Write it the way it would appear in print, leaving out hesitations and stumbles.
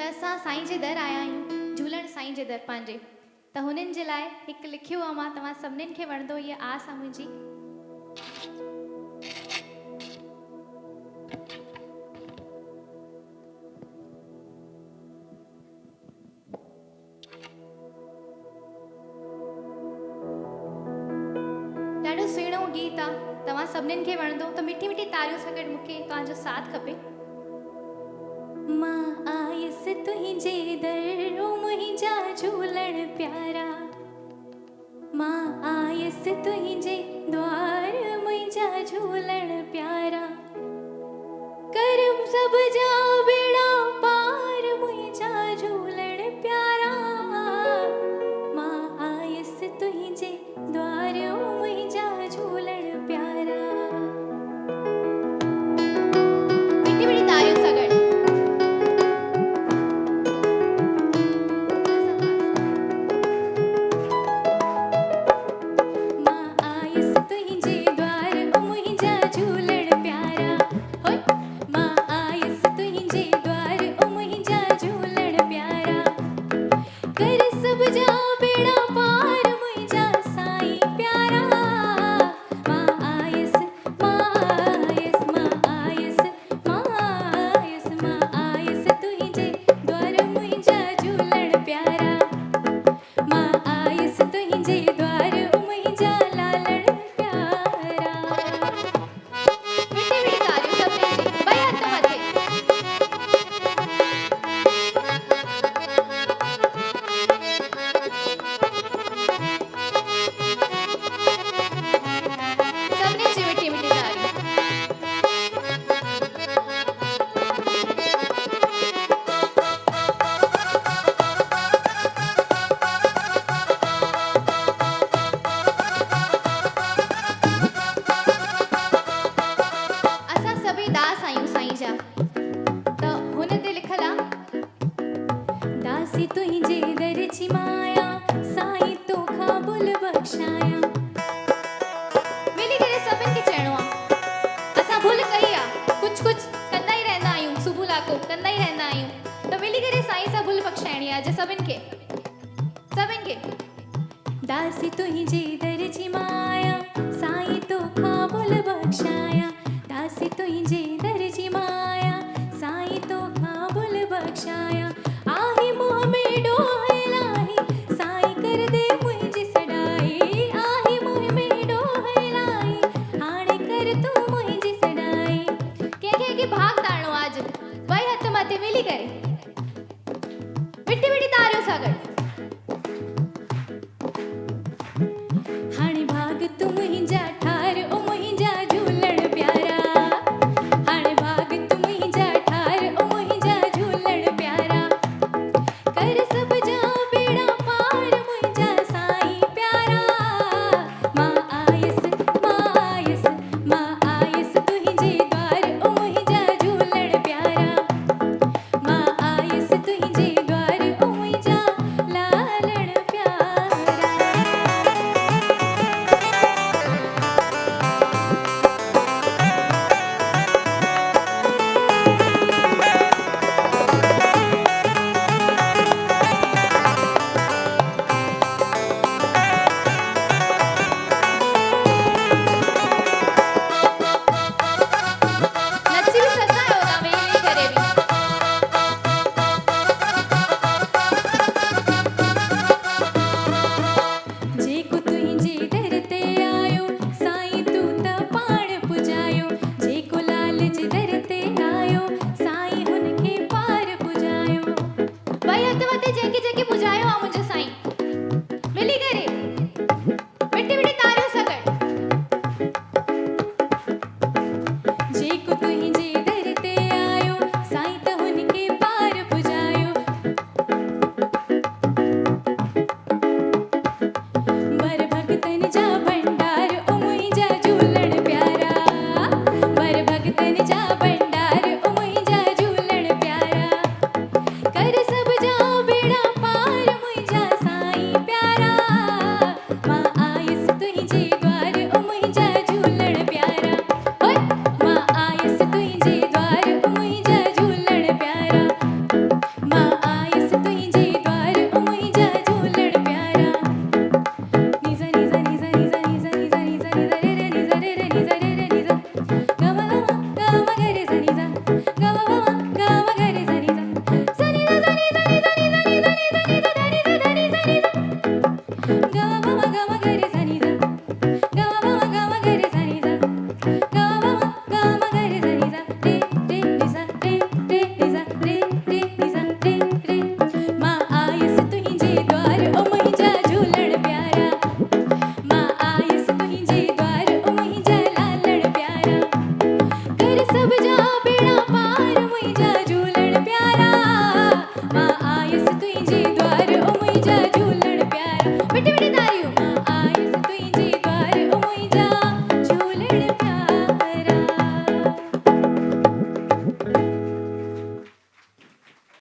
असां साईं जे दर आया आहियूं, झूलण साईं जे दर पंहिंजे। त हुननि जे लाइ हिकु लिखियो आहे मां, तव्हां सभिनीनि खे वणंदो, इहा आस आहे मुंहिंजी। ॾाढो सुहिणो गीत आहे, तव्हां सभिनीनि खे वणंदो, त मिठी मिठी तारियूं सां गॾु मूंखे तव्हांजो साथ खपे। मां आयस तुहिंजे दर ओ मुहिंजा झूलण प्यारा, मां आयस तुहिंजे द्वार मुहिंजा झूलण प्यारा, करम सब जा बेड़ा पार मुहिंजा झूलण प्यारा, मां आयस तुहिंजे द्वार ओ मुहिंजा झूलण प्यारा। मिठी मिठी तारियों सां गॾु। दासी तुहिंजे दर जी माया साईं तोखा भुल बख्शाया, दासी तुहिंजे दर जी माया साईं तोखा भुल बख्शाया।